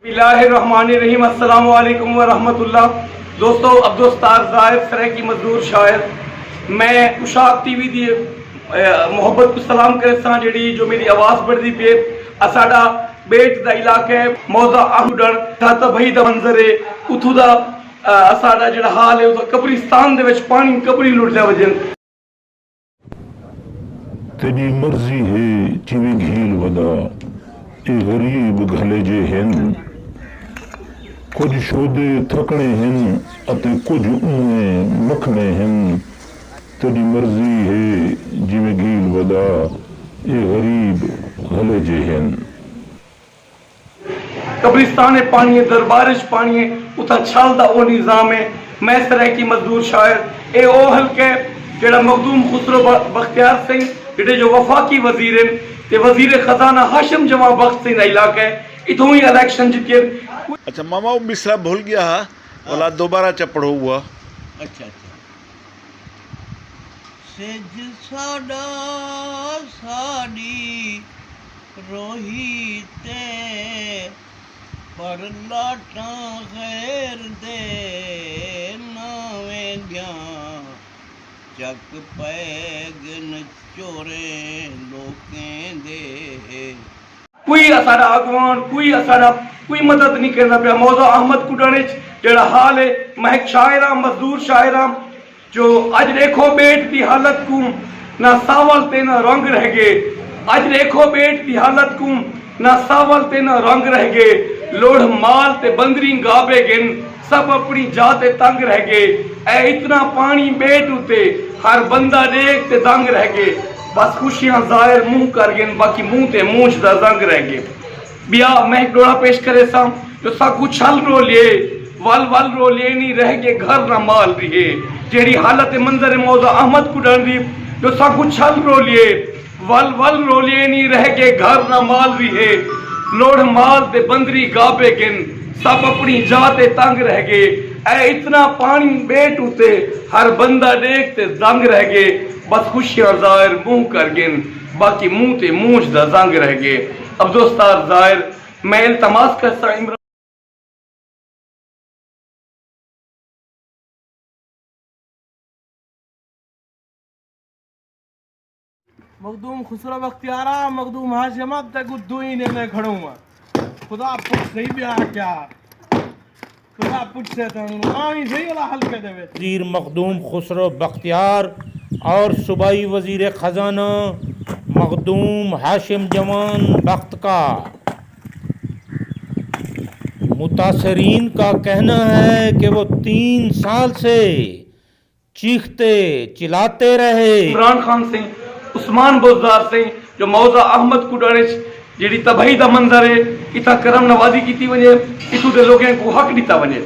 बिस्मिल्लाहिर्रहमानिर्रहीम। अस्सलामु अलैकुम व रहमतुल्लाह। दोस्तों, अब्दुस्तार ज़ाहिर सराइकी मज़दूर शायर, मैं उशाक टीवी दी मोहब्बत को सलाम करे सां जेड़ी जो मेरी आवाज़ बढ़दी पे असाडा बेट दा इलाका है मौजा आहूडण था भई दा मंजर है उथू दा असाडा जेड़ा हाल है उस कब्रिस्तान दे विच पानी कब्री लुटदा वजन तेरी मर्जी है जिवे घील वदा ए गरीब घले जे हैं कुछ शोदे थकने हैं अते कुछ उन्हें मखने हैं तेरी मर्जी है जिवे घील वदा ए गरीब घले जे हैं कब्रिस्तान पानी है दरबारिश पानी है उथा छलदा ओ निजाम है। मैं सराइकी मजदूर शायर ए ओ हल्के जेड़ा मखदूम खुसरो बख्तियार सिंह जेड़े जो वफाकी वजीर हैं ते वजीर खजाना हाशिम जमा बख्त सिंह इलाका है इथों ही इलेक्शन जीते। अच्छा मामा वो मिसरा भूल गया है वाला दोबारा चपड़ो हुआ। अच्छा सेज साडा साडी रोही ते पर लाटा खैर दे नावे दिया चक पैग न चोरे लोकें दे कोई असारा अगवान कोई मदद नहीं करना पिया। मौजा अहमद कुडानिच जेड़ा हाल है महक शायरा मजदूर शायरा जो अज देखो बेट की हालत को ना सावल ते ना रंग रह गए। अज देखो बेट की हालत को ना सावल ते ना रंग रह गए। लोढ़ माल ते बंदरी गाबे गिन सब अपनी जाते तंग रह गए। ऐ इतना पानी बेट उते हर बंदा देख ते दंग रह गए। बस खुशियां जाहिर मुंह कर गए बाकी मुंह ते मूंछ दा जंग रह गए। बिया मैं एक डोड़ा पेश करे सा जो सा कुछ हल रो लिए वल रो लिए नहीं रह गए घर ना माल रहे जेड़ी हालत मंजर मौजा अहमद कुडन दी जो सा कुछ हल रो लिए वल रो लिए नहीं रह गए घर ना माल रहे। लोढ़ माल ते बंदरी गाबे गिन सब अपनी जाते तंग रह गए। ऐ इतना पानी बेट उते हर बंदा देख ते दंग रह गए। बस खुशियां जाहिर मुंह कर गिन बाकी मुंह ते मूंछ दा जंग रह गए। अब्दुस्तार जाहिर मैं इल्तमास करता इमरान मखदूम खुसरो बख्तियारा मखदूम हाशिमा ते गुद्दू ही ने मैं खड़ू हूं खुदा पुछ सही ब्याह क्या खुदा पुछ से तनु आई सही वाला हल के देवे वजीर मखदूम खुसरो बख्तियार और सूबाई वजीर खजाना मखदूम हाशिम जमान बख्त का मुतासरीन का कहना है कि वो 3 साल से चीखते चिल्लाते रहे। इमरान खान सिंह उस्मान बुज़दार सिंह जो मौजा अहमद कुडानिच जेड़ी तबाही दा मंजर है इथा करम नवाजी की वने इथू दे लोगों को हक दिता वने।